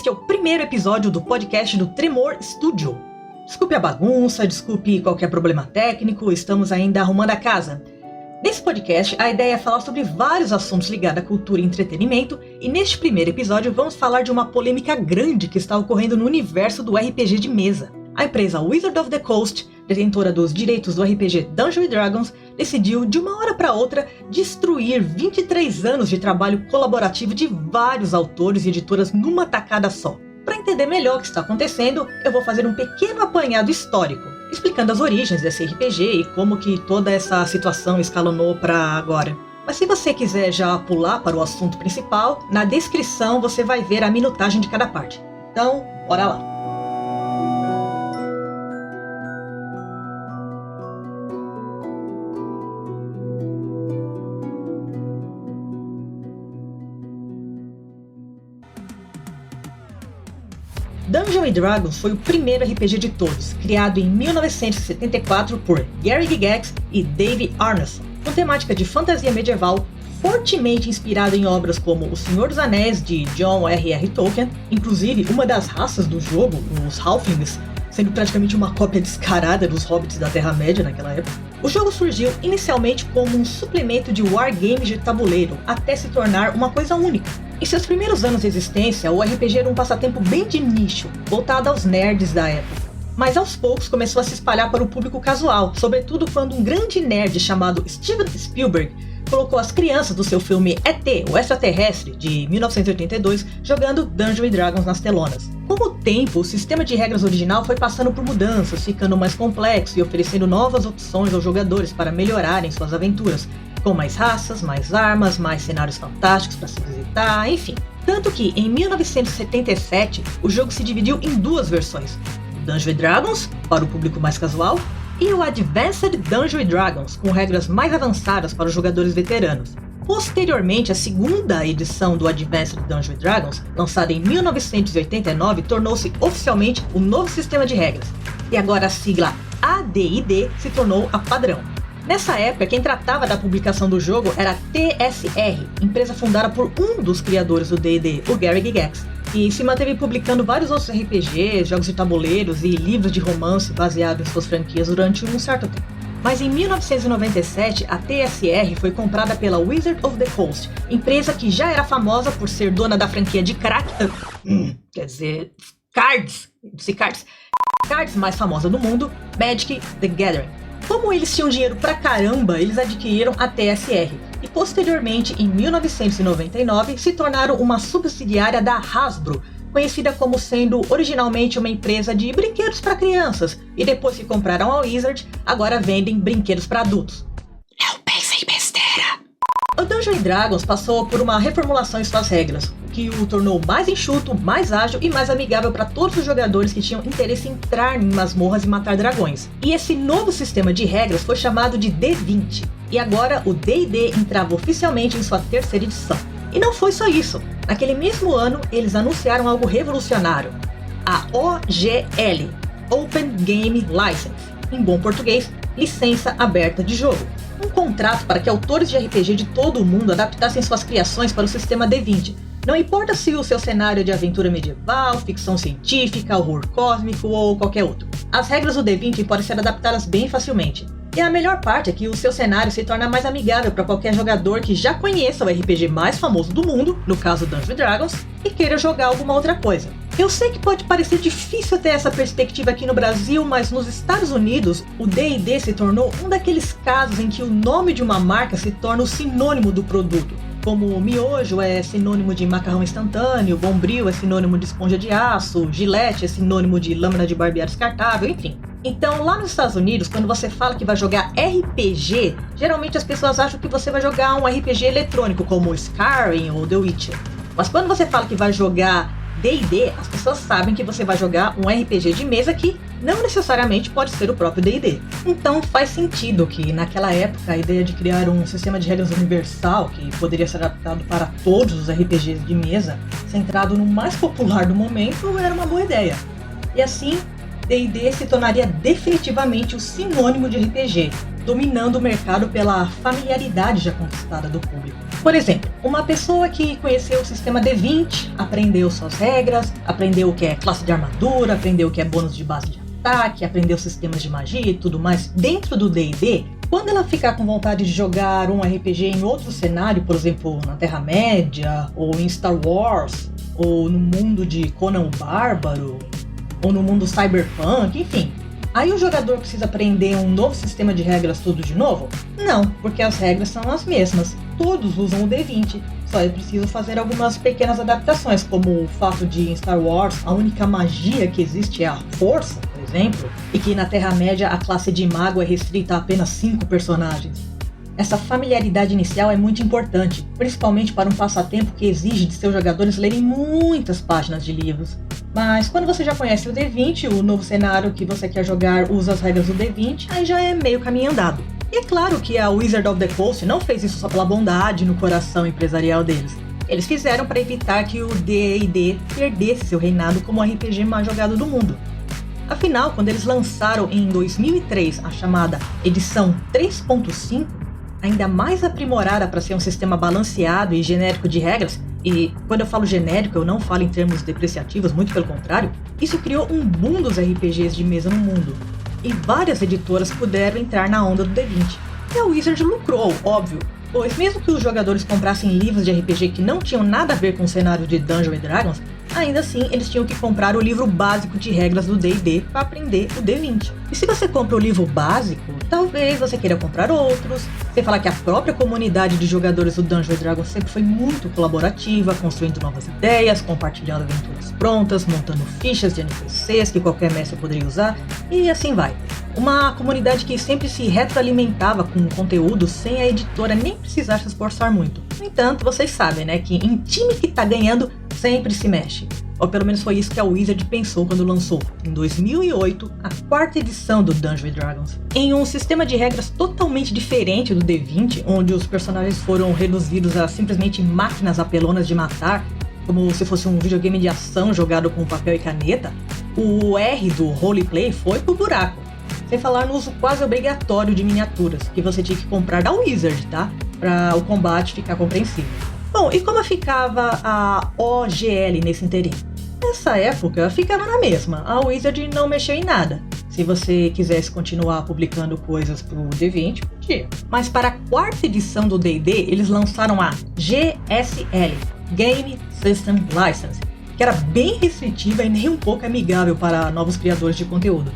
Este é o primeiro episódio do podcast do Tremor Studio. Desculpe a bagunça, desculpe qualquer problema técnico, estamos ainda arrumando a casa. Nesse podcast, a ideia é falar sobre vários assuntos ligados à cultura e entretenimento, e neste primeiro episódio vamos falar de uma polêmica grande que está ocorrendo no universo do RPG de mesa. A empresa Wizard of the Coast, detentora dos direitos do RPG Dungeons & Dragons, decidiu, de uma hora para outra, destruir 23 anos de trabalho colaborativo de vários autores e editoras numa tacada só. Para entender melhor o que está acontecendo, eu vou fazer um pequeno apanhado histórico, explicando as origens desse RPG e como que toda essa situação escalonou para agora. Mas se você quiser já pular para o assunto principal, na descrição você vai ver a minutagem de cada parte. Então, bora lá! Dungeons & Dragons foi o primeiro RPG de todos, criado em 1974 por Gary Gygax e Dave Arneson, com temática de fantasia medieval, fortemente inspirado em obras como O Senhor dos Anéis, de John R.R. Tolkien, inclusive uma das raças do jogo, os Halflings, sendo praticamente uma cópia descarada dos hobbits da Terra-média naquela época. O jogo surgiu inicialmente como um suplemento de wargames de tabuleiro, até se tornar uma coisa única. Em seus primeiros anos de existência, o RPG era um passatempo bem de nicho, voltado aos nerds da época. Mas aos poucos começou a se espalhar para o público casual, sobretudo quando um grande nerd chamado Steven Spielberg colocou as crianças do seu filme E.T., o Extraterrestre, de 1982, jogando Dungeons & Dragons nas telonas. Com o tempo, o sistema de regras original foi passando por mudanças, ficando mais complexo e oferecendo novas opções aos jogadores para melhorarem suas aventuras, com mais raças, mais armas, mais cenários fantásticos para se visitar, enfim. Tanto que, em 1977, o jogo se dividiu em duas versões: Dungeons & Dragons, para o público mais casual, e o Advanced Dungeons & Dragons, com regras mais avançadas para os jogadores veteranos. Posteriormente, a segunda edição do Advanced Dungeons & Dragons, lançada em 1989, tornou-se oficialmente o novo sistema de regras, e agora a sigla AD&D se tornou a padrão. Nessa época, quem tratava da publicação do jogo era a TSR, empresa fundada por um dos criadores do D&D, o Gary Gygax, e se manteve publicando vários outros RPGs, jogos de tabuleiros e livros de romance baseados em suas franquias durante um certo tempo. Mas em 1997, a TSR foi comprada pela Wizard of the Coast, empresa que já era famosa por ser dona da franquia de cards mais famosa do mundo, Magic: The Gathering. Como eles tinham dinheiro pra caramba, eles adquiriram a TSR e posteriormente, em 1999, se tornaram uma subsidiária da Hasbro, conhecida como sendo originalmente uma empresa de brinquedos para crianças, e depois que compraram a Wizard, agora vendem brinquedos para adultos. Não pense em besteira! O Dungeons & Dragons passou por uma reformulação em suas regras, o que o tornou mais enxuto, mais ágil e mais amigável para todos os jogadores que tinham interesse em entrar em masmorras e matar dragões. E esse novo sistema de regras foi chamado de D20, e agora o D&D entrava oficialmente em sua terceira edição. E não foi só isso. Naquele mesmo ano, eles anunciaram algo revolucionário: a OGL, Open Game License, em bom português, licença aberta de jogo. Um contrato para que autores de RPG de todo o mundo adaptassem suas criações para o sistema D20. Não importa se o seu cenário é de aventura medieval, ficção científica, horror cósmico ou qualquer outro. As regras do D20 podem ser adaptadas bem facilmente. E a melhor parte é que o seu cenário se torna mais amigável para qualquer jogador que já conheça o RPG mais famoso do mundo, no caso Dungeons & Dragons, e queira jogar alguma outra coisa. Eu sei que pode parecer difícil ter essa perspectiva aqui no Brasil, mas nos Estados Unidos, o D&D se tornou um daqueles casos em que o nome de uma marca se torna o sinônimo do produto. Como miojo é sinônimo de macarrão instantâneo, Bombril é sinônimo de esponja de aço, Gillette é sinônimo de lâmina de barbear descartável, enfim. Então, lá nos Estados Unidos, quando você fala que vai jogar RPG, geralmente as pessoas acham que você vai jogar um RPG eletrônico, como Skyrim ou The Witcher. Mas quando você fala que vai jogar D&D, as pessoas sabem que você vai jogar um RPG de mesa que não necessariamente pode ser o próprio D&D. Então faz sentido que naquela época a ideia de criar um sistema de regras universal que poderia ser adaptado para todos os RPGs de mesa, centrado no mais popular do momento, era uma boa ideia. E assim, D&D se tornaria definitivamente o sinônimo de RPG, dominando o mercado pela familiaridade já conquistada do público. Por exemplo, uma pessoa que conheceu o sistema D20, aprendeu suas regras, aprendeu o que é classe de armadura, aprendeu o que é bônus de base de ataque, aprendeu sistemas de magia e tudo mais dentro do D&D, quando ela ficar com vontade de jogar um RPG em outro cenário, por exemplo, na Terra-média, ou em Star Wars, ou no mundo de Conan o Bárbaro, ou no mundo cyberpunk, enfim. Aí o jogador precisa aprender um novo sistema de regras tudo de novo? Não, porque as regras são as mesmas. Todos usam o D20, só é preciso fazer algumas pequenas adaptações, como o fato de em Star Wars a única magia que existe é a força, por exemplo, e que na Terra-média a classe de mago é restrita a apenas 5 personagens. Essa familiaridade inicial é muito importante, principalmente para um passatempo que exige de seus jogadores lerem muitas páginas de livros. Mas quando você já conhece o D20, o novo cenário que você quer jogar usa as regras do D20, aí já é meio caminho andado. E é claro que a Wizard of the Coast não fez isso só pela bondade no coração empresarial deles. Eles fizeram para evitar que o D&D perdesse seu reinado como o RPG mais jogado do mundo. Afinal, quando eles lançaram em 2003 a chamada edição 3.5, ainda mais aprimorada para ser um sistema balanceado e genérico de regras, e quando eu falo genérico eu não falo em termos depreciativos, muito pelo contrário, isso criou um boom dos RPGs de mesa no mundo, e várias editoras puderam entrar na onda do D20. E a Wizard lucrou, óbvio, pois mesmo que os jogadores comprassem livros de RPG que não tinham nada a ver com o cenário de Dungeons & Dragons, ainda assim eles tinham que comprar o livro básico de regras do D&D para aprender o D20. E se você compra o livro básico, talvez você queira comprar outros, sem falar que a própria comunidade de jogadores do Dungeons & Dragons sempre foi muito colaborativa, construindo novas ideias, compartilhando aventuras prontas, montando fichas de NPCs que qualquer mestre poderia usar, e assim vai. Uma comunidade que sempre se retroalimentava com conteúdo sem a editora nem precisar se esforçar muito. No entanto, vocês sabem, né, que em time que tá ganhando sempre se mexe. Ou pelo menos foi isso que a Wizard pensou quando lançou, em 2008, a 4ª edição do Dungeons & Dragons. Em um sistema de regras totalmente diferente do D20, onde os personagens foram reduzidos a simplesmente máquinas apelonas de matar, como se fosse um videogame de ação jogado com papel e caneta, o R do roleplay foi pro buraco. Sem falar no uso quase obrigatório de miniaturas, que você tinha que comprar da Wizard, tá? Para o combate ficar compreensível. Bom, e como ficava a OGL nesse interim? Nessa época, ficava na mesma. A Wizard não mexeu em nada. Se você quisesse continuar publicando coisas pro D20, podia. Mas para a 4ª edição do D&D, eles lançaram a GSL, Game System License, que era bem restritiva e nem um pouco amigável para novos criadores de conteúdo.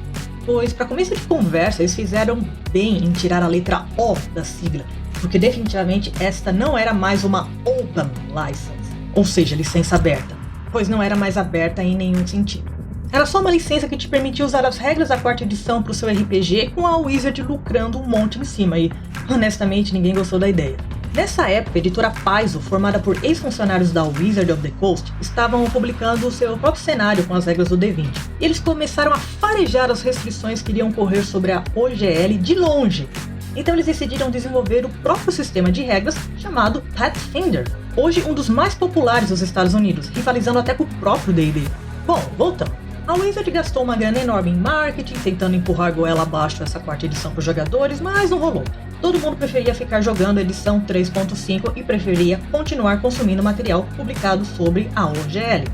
Pois, para começo de conversa, eles fizeram bem em tirar a letra O da sigla, porque definitivamente esta não era mais uma Open License, ou seja, licença aberta, pois não era mais aberta em nenhum sentido. Era só uma licença que te permitia usar as regras da 4ª edição para o seu RPG, com a Wizard lucrando um monte em cima, e honestamente ninguém gostou da ideia. Nessa época, a editora Paizo, formada por ex-funcionários da Wizard of the Coast, estavam publicando o seu próprio cenário com as regras do D20. E eles começaram a farejar as restrições que iriam correr sobre a OGL de longe. Então eles decidiram desenvolver o próprio sistema de regras chamado Pathfinder, hoje um dos mais populares dos Estados Unidos, rivalizando até com o próprio D&D. Bom, voltando. A Wizard gastou uma grana enorme em marketing, tentando empurrar goela abaixo essa 4ª edição para os jogadores, mas não rolou. Todo mundo preferia ficar jogando a edição 3.5 e preferia continuar consumindo material publicado sobre a OGL.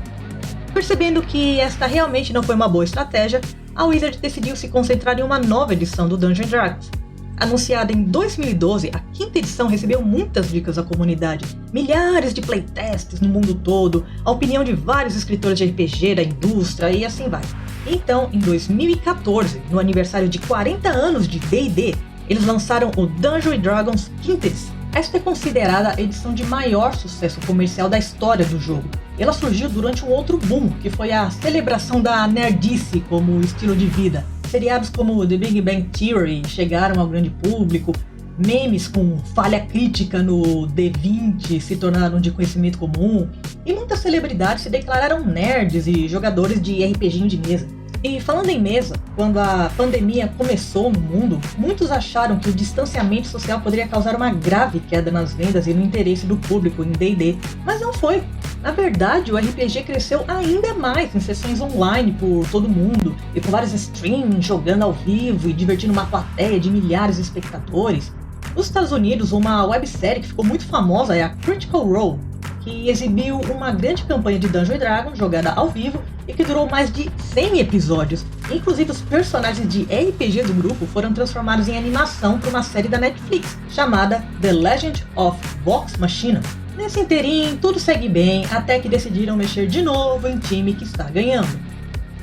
Percebendo que esta realmente não foi uma boa estratégia, a Wizard decidiu se concentrar em uma nova edição do Dungeons & Dragons. Anunciada em 2012, a 5ª edição recebeu muitas dicas da comunidade, milhares de playtests no mundo todo, a opinião de vários escritores de RPG da indústria e assim vai. Então, em 2014, no aniversário de 40 anos de D&D, eles lançaram o Dungeons & Dragons 5ª edição. Esta é considerada a edição de maior sucesso comercial da história do jogo. Ela surgiu durante um outro boom, que foi a celebração da nerdice como estilo de vida. Seriados como The Big Bang Theory chegaram ao grande público, memes com falha crítica no D20 se tornaram de conhecimento comum, e muitas celebridades se declararam nerds e jogadores de RPGinho de mesa. E falando em mesa, quando a pandemia começou no mundo, muitos acharam que o distanciamento social poderia causar uma grave queda nas vendas e no interesse do público em D&D, mas não foi. Na verdade, o RPG cresceu ainda mais em sessões online por todo mundo, e com vários streams jogando ao vivo e divertindo uma plateia de milhares de espectadores. Nos Estados Unidos, uma websérie que ficou muito famosa é a Critical Role, que exibiu uma grande campanha de Dungeons & Dragons jogada ao vivo e que durou mais de 100 episódios. Inclusive, os personagens de RPG do grupo foram transformados em animação para uma série da Netflix, chamada The Legend of Vox Machina. Nesse inteirinho, tudo segue bem, até que decidiram mexer de novo em time que está ganhando.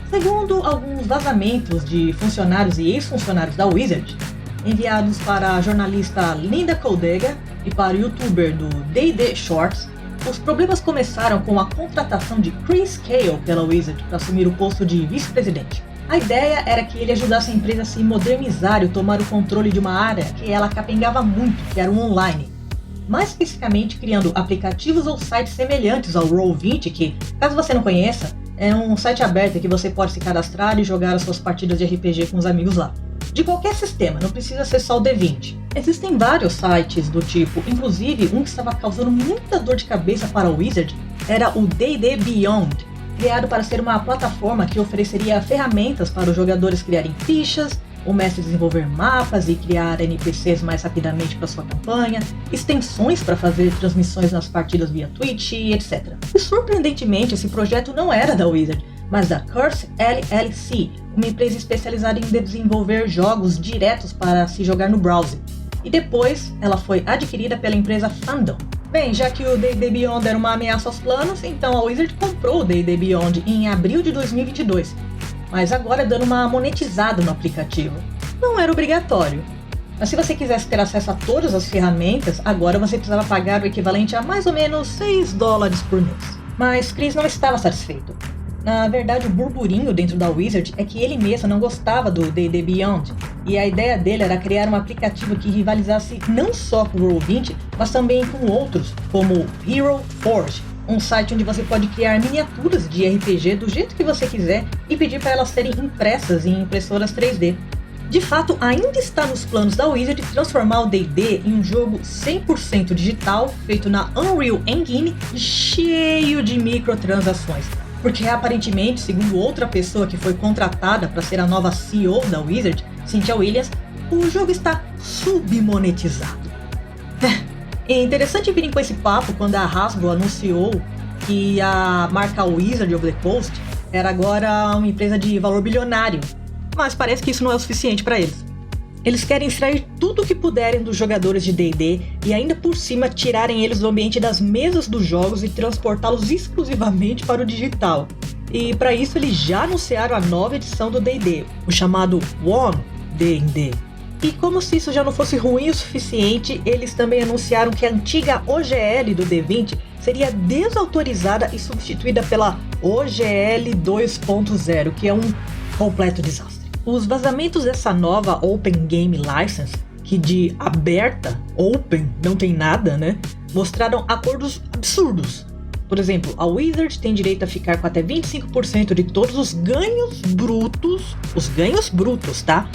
Segundo alguns vazamentos de funcionários e ex-funcionários da Wizard, enviados para a jornalista Linda Codega e para o youtuber do D&D Shorts, os problemas começaram com a contratação de Chris Cale pela Wizard para assumir o posto de vice-presidente. A ideia era que ele ajudasse a empresa a se modernizar e tomar o controle de uma área que ela capengava muito, que era o online. Mais especificamente criando aplicativos ou sites semelhantes ao Roll20, que, caso você não conheça, é um site aberto que você pode se cadastrar e jogar as suas partidas de RPG com os amigos lá. De qualquer sistema, não precisa ser só o D20. Existem vários sites do tipo, inclusive um que estava causando muita dor de cabeça para o Wizard era o D&D Beyond, criado para ser uma plataforma que ofereceria ferramentas para os jogadores criarem fichas, o mestre desenvolver mapas e criar NPCs mais rapidamente para sua campanha, extensões para fazer transmissões nas partidas via Twitch e etc. E surpreendentemente, esse projeto não era da Wizard, mas da Curse LLC, uma empresa especializada em desenvolver jogos diretos para se jogar no browser. E depois, ela foi adquirida pela empresa Fandom. Bem, já que o D&D Beyond era uma ameaça aos planos, então a Wizard comprou o D&D Beyond em abril de 2022. Mas agora dando uma monetizada no aplicativo. Não era obrigatório. Mas se você quisesse ter acesso a todas as ferramentas, agora você precisava pagar o equivalente a mais ou menos $6 por mês. Mas Chris não estava satisfeito. Na verdade, o burburinho dentro da Wizard é que ele mesmo não gostava do D&D Beyond, e a ideia dele era criar um aplicativo que rivalizasse não só com o Roll20, mas também com outros, como Hero Forge, um site onde você pode criar miniaturas de RPG do jeito que você quiser e pedir para elas serem impressas em impressoras 3D. De fato, ainda está nos planos da Wizard transformar o D&D em um jogo 100% digital, feito na Unreal Engine e cheio de microtransações. Porque aparentemente, segundo outra pessoa que foi contratada para ser a nova CEO da Wizard, Cynthia Williams, o jogo está submonetizado. É interessante virem com esse papo quando a Hasbro anunciou que a marca Wizard of the Coast era agora uma empresa de valor bilionário, mas parece que isso não é o suficiente para eles. Eles querem extrair tudo o que puderem dos jogadores de D&D e ainda por cima tirarem eles do ambiente das mesas dos jogos e transportá-los exclusivamente para o digital. E para isso eles já anunciaram a nova edição do D&D, o chamado One D&D. E como se isso já não fosse ruim o suficiente, eles também anunciaram que a antiga OGL do D20 seria desautorizada e substituída pela OGL 2.0, que é um completo desastre. Os vazamentos dessa nova Open Game License, que de aberta, open, não tem nada, né? Mostraram acordos absurdos. Por exemplo, a Wizard tem direito a ficar com até 25% de todos os ganhos brutos, tá?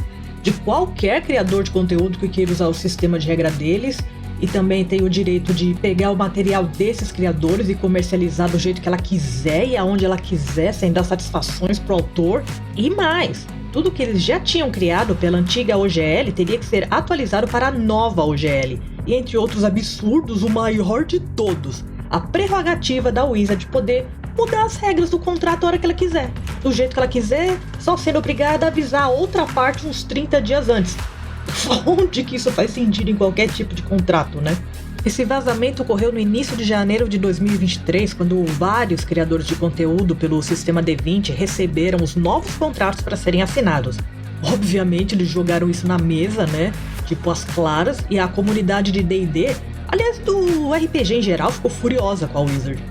De qualquer criador de conteúdo que queira usar o sistema de regra deles, e também tem o direito de pegar o material desses criadores e comercializar do jeito que ela quiser e aonde ela quiser, sem dar satisfações pro autor, e mais. Tudo que eles já tinham criado pela antiga OGL teria que ser atualizado para a nova OGL. E entre outros absurdos, o maior de todos, a prerrogativa da Wizard de poder mudar as regras do contrato a hora que ela quiser. Do jeito que ela quiser, só sendo obrigada a avisar a outra parte uns 30 dias antes. Onde que isso faz sentido em qualquer tipo de contrato, né? Esse vazamento ocorreu no início de janeiro de 2023, quando vários criadores de conteúdo pelo sistema D20 receberam os novos contratos para serem assinados. Obviamente eles jogaram isso na mesa, né? Tipo as claras, e a comunidade de D&D, aliás do RPG em geral, ficou furiosa com a Wizard.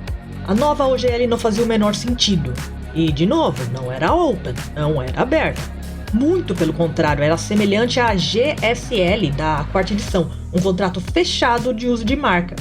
A nova OGL não fazia o menor sentido. E, de novo, não era open, não era aberta. Muito pelo contrário, era semelhante à GSL da quarta edição, um contrato fechado de uso de marca.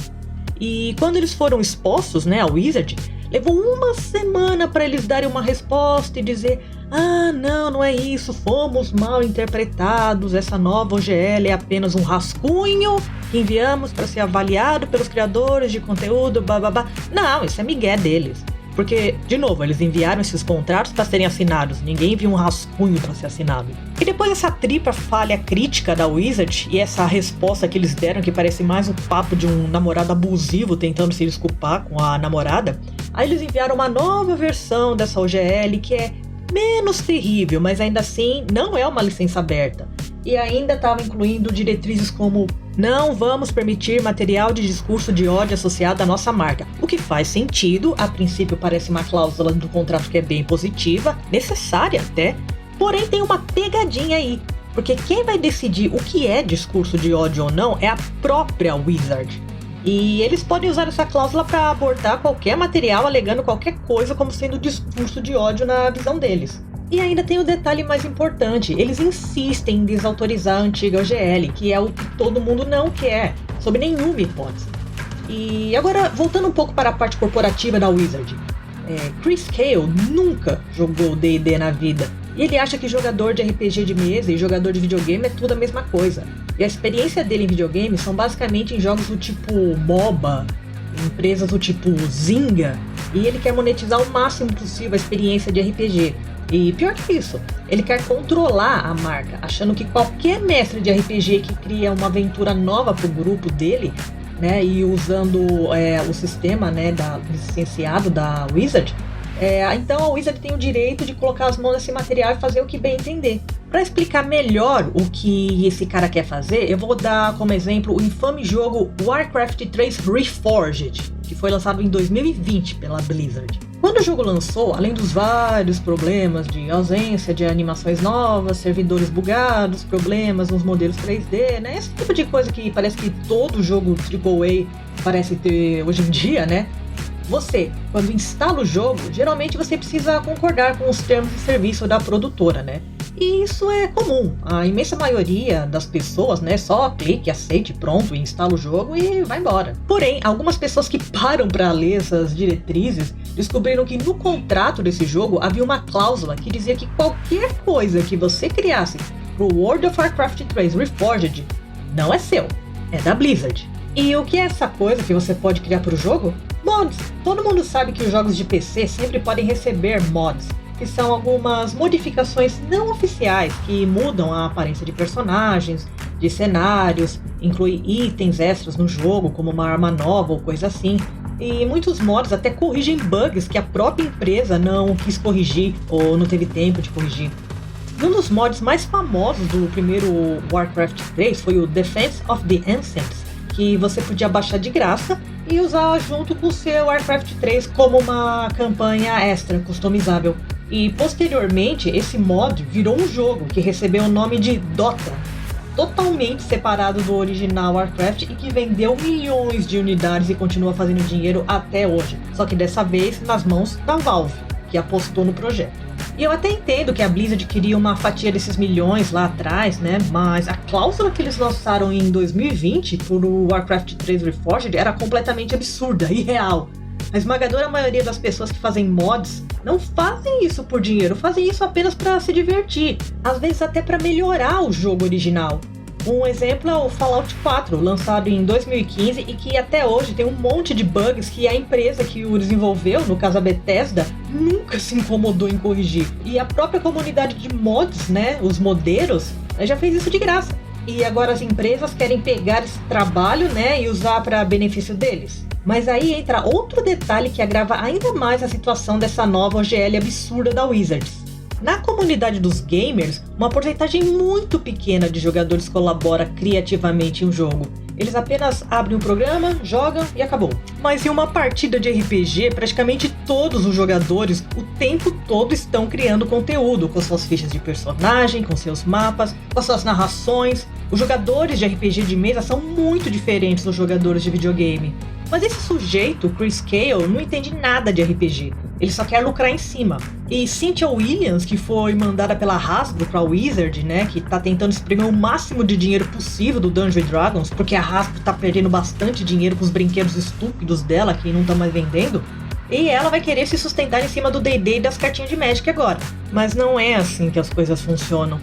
E quando eles foram expostos, né, à Wizard, Levou uma semana para eles darem uma resposta e dizer: ah, não é isso, fomos mal interpretados, essa nova OGL é apenas um rascunho que enviamos para ser avaliado pelos criadores de conteúdo, bababá. Não, isso é migué deles. Porque, de novo, eles enviaram esses contratos para serem assinados. Ninguém envia um rascunho para ser assinado. E depois dessa tripla falha crítica da Wizard e essa resposta que eles deram, que parece mais um papo de um namorado abusivo tentando se desculpar com a namorada, aí eles enviaram uma nova versão dessa OGL que é menos terrível, mas ainda assim não é uma licença aberta. E ainda estava incluindo diretrizes como: não vamos permitir material de discurso de ódio associado à nossa marca. O que faz sentido, a princípio parece uma cláusula do contrato que é bem positiva, necessária até, porém tem uma pegadinha aí. Porque quem vai decidir o que é discurso de ódio ou não é a própria Wizard. E eles podem usar essa cláusula para abortar qualquer material alegando qualquer coisa como sendo discurso de ódio na visão deles. E ainda tem o detalhe mais importante, eles insistem em desautorizar a antiga OGL, que é o que todo mundo não quer, sob nenhuma hipótese. E agora, voltando um pouco para a parte corporativa da Wizard. Chris Cale nunca jogou D&D na vida, e ele acha que jogador de RPG de mesa e jogador de videogame é tudo a mesma coisa. E a experiência dele em videogame são basicamente em jogos do tipo MOBA, empresas do tipo Zynga, e ele quer monetizar o máximo possível a experiência de RPG. E pior que isso, ele quer controlar a marca, achando que qualquer mestre de RPG que cria uma aventura nova pro grupo dele, né, e usando o sistema, né, licenciado da Wizard, então a Wizard tem o direito de colocar as mãos nesse material e fazer o que bem entender. Para explicar melhor o que esse cara quer fazer, eu vou dar como exemplo o infame jogo Warcraft 3 Reforged, que foi lançado em 2020 pela Blizzard. Quando o jogo lançou, além dos vários problemas de ausência de animações novas, servidores bugados, problemas nos modelos 3D, né? Esse tipo de coisa que parece que todo jogo AAA parece ter hoje em dia, né? Você, quando instala o jogo, geralmente você precisa concordar com os termos de serviço da produtora, né? E isso é comum. A imensa maioria das pessoas, né, só clique, aceite, pronto, e instala o jogo e vai embora. Porém, algumas pessoas que param para ler essas diretrizes descobriram que no contrato desse jogo havia uma cláusula que dizia que qualquer coisa que você criasse pro World of Warcraft 3 Reforged não é seu, é da Blizzard. E o que é essa coisa que você pode criar pro jogo? Mods. Todo mundo sabe que os jogos de PC sempre podem receber mods, que são algumas modificações não oficiais que mudam a aparência de personagens, de cenários, inclui itens extras no jogo, como uma arma nova ou coisa assim. E muitos mods até corrigem bugs que a própria empresa não quis corrigir ou não teve tempo de corrigir. Um dos mods mais famosos do primeiro Warcraft 3 foi o Defense of the Ancients, que você podia baixar de graça e usar junto com o seu Warcraft 3 como uma campanha extra customizável. E posteriormente esse mod virou um jogo que recebeu o nome de Dota, totalmente separado do original Warcraft e que vendeu milhões de unidades e continua fazendo dinheiro até hoje, só que dessa vez nas mãos da Valve, que apostou no projeto. E eu até entendo que a Blizzard queria uma fatia desses milhões lá atrás, né? Mas a cláusula que eles lançaram em 2020 pro Warcraft 3 Reforged era completamente absurda, irreal. A esmagadora maioria das pessoas que fazem mods não fazem isso por dinheiro, fazem isso apenas para se divertir, às vezes até para melhorar o jogo original. Um exemplo é o Fallout 4, lançado em 2015 e que até hoje tem um monte de bugs que a empresa que o desenvolveu, no caso a Bethesda, nunca se incomodou em corrigir. E a própria comunidade de mods, né, os modeiros, já fez isso de graça. E agora as empresas querem pegar esse trabalho, né, e usar para benefício deles. Mas aí entra outro detalhe que agrava ainda mais a situação dessa nova OGL absurda da Wizards. Na comunidade dos gamers, uma porcentagem muito pequena de jogadores colabora criativamente em um jogo. Eles apenas abrem um programa, jogam e acabou. Mas em uma partida de RPG, praticamente todos os jogadores o tempo todo estão criando conteúdo, com suas fichas de personagem, com seus mapas, com suas narrações. Os jogadores de RPG de mesa são muito diferentes dos jogadores de videogame. Mas esse sujeito, Chris Cale, não entende nada de RPG. Ele só quer lucrar em cima. E Cynthia Williams, que foi mandada pela Hasbro pra Wizard, né, que tá tentando espremer o máximo de dinheiro possível do Dungeons & Dragons, porque a Hasbro tá perdendo bastante dinheiro com os brinquedos estúpidos dela, que não tá mais vendendo, E ela vai querer se sustentar em cima do D&D e das cartinhas de Magic agora. Mas não é assim que as coisas funcionam.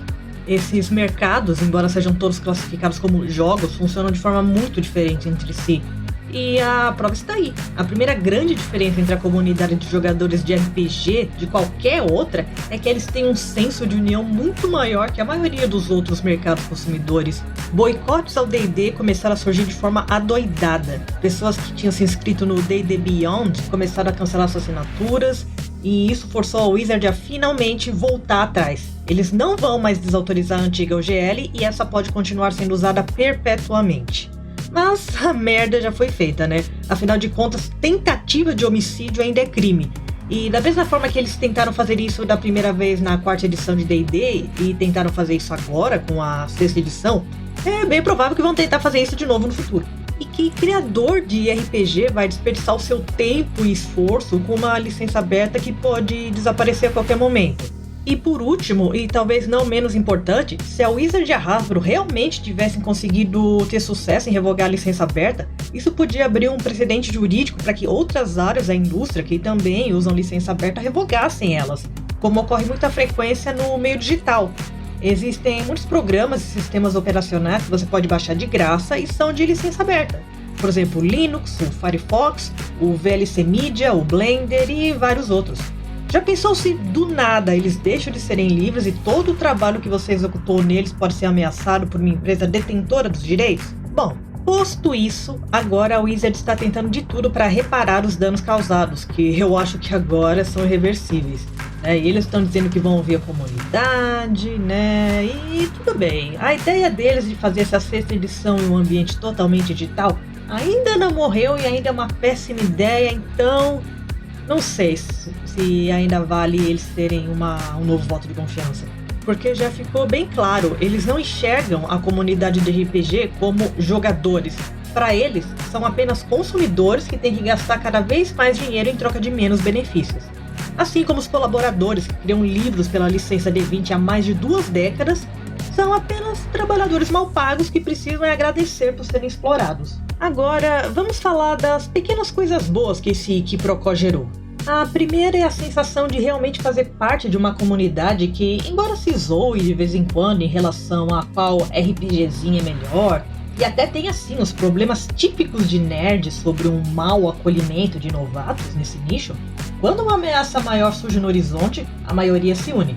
Esses mercados, embora sejam todos classificados como jogos, funcionam de forma muito diferente entre si. E a prova está aí. A primeira grande diferença entre a comunidade de jogadores de RPG de qualquer outra é que eles têm um senso de união muito maior que a maioria dos outros mercados consumidores. Boicotes ao D&D começaram a surgir de forma adoidada. Pessoas que tinham se inscrito no D&D Beyond começaram a cancelar suas assinaturas, e isso forçou a Wizard a finalmente voltar atrás. Eles não vão mais desautorizar a antiga OGL e essa pode continuar sendo usada perpetuamente. Mas a merda já foi feita, né? Afinal de contas, tentativa de homicídio ainda é crime. E da mesma forma que eles tentaram fazer isso da primeira vez na 4ª edição de D&D e tentaram fazer isso agora com a 6ª edição, é bem provável que vão tentar fazer isso de novo no futuro. E que criador de RPG vai desperdiçar o seu tempo e esforço com uma licença aberta que pode desaparecer a qualquer momento? E por último, e talvez não menos importante, se a Wizard e a Hasbro realmente tivessem conseguido ter sucesso em revogar a licença aberta, isso podia abrir um precedente jurídico para que outras áreas da indústria que também usam licença aberta revogassem elas, como ocorre muita frequência no meio digital. Existem muitos programas e sistemas operacionais que você pode baixar de graça e são de licença aberta. Por exemplo, o Linux, o Firefox, o VLC Media, o Blender e vários outros. Já pensou se do nada eles deixam de serem livres e todo o trabalho que você executou neles pode ser ameaçado por uma empresa detentora dos direitos? Bom, posto isso, agora a Wizard está tentando de tudo para reparar os danos causados, que eu acho que agora são irreversíveis. E eles estão dizendo que vão ouvir a comunidade, né? E tudo bem, a ideia deles de fazer essa 6ª edição em um ambiente totalmente digital ainda não morreu e ainda é uma péssima ideia, então não sei se ainda vale eles terem um novo voto de confiança. Porque já ficou bem claro, eles não enxergam a comunidade de RPG como jogadores. Para eles, são apenas consumidores que têm que gastar cada vez mais dinheiro em troca de menos benefícios. Assim como os colaboradores que criam livros pela licença D20 há mais de 2 décadas, são apenas trabalhadores mal pagos que precisam agradecer por serem explorados. Agora, vamos falar das pequenas coisas boas que esse quiprocó gerou. A primeira é a sensação de realmente fazer parte de uma comunidade que, embora se zoe de vez em quando em relação a qual RPGzinho é melhor, e até tem assim os problemas típicos de nerds sobre um mau acolhimento de novatos nesse nicho, quando uma ameaça maior surge no horizonte, a maioria se une.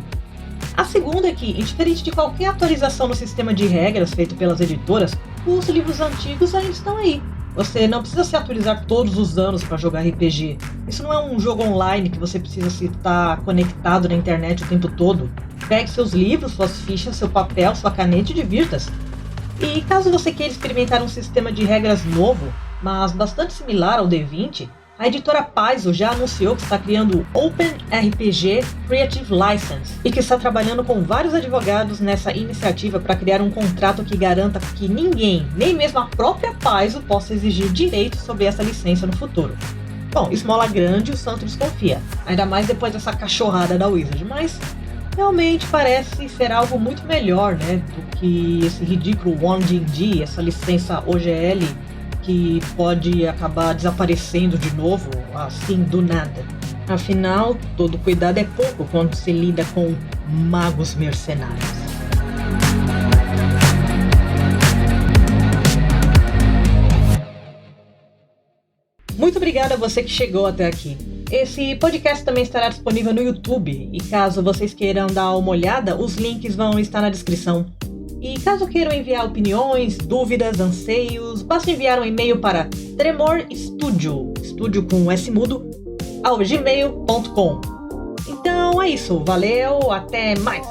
A segunda é que, diferente de qualquer atualização no sistema de regras feito pelas editoras, os livros antigos ainda estão aí. Você não precisa se atualizar todos os anos para jogar RPG. Isso não é um jogo online que você precisa estar conectado na internet o tempo todo. Pegue seus livros, suas fichas, seu papel, sua caneta e divirta-se. E caso você queira experimentar um sistema de regras novo, mas bastante similar ao D20, a editora Paizo já anunciou que está criando o Open RPG Creative License e que está trabalhando com vários advogados nessa iniciativa para criar um contrato que garanta que ninguém, nem mesmo a própria Paizo, possa exigir direitos sobre essa licença no futuro. Bom, esmola grande, o santo desconfia, ainda mais depois dessa cachorrada da Wizard, mas realmente parece ser algo muito melhor, né, do que esse ridículo One D&D, essa licença OGL que pode acabar desaparecendo de novo, assim, do nada. Afinal, todo cuidado é pouco quando se lida com magos mercenários. Muito obrigada a você que chegou até aqui. Esse podcast também estará disponível no YouTube, e caso vocês queiram dar uma olhada, os links vão estar na descrição. E caso queiram enviar opiniões, dúvidas, anseios, basta enviar um e-mail para tremorstudio, estúdio com S mudo, @gmail.com. Então é isso, valeu, até mais!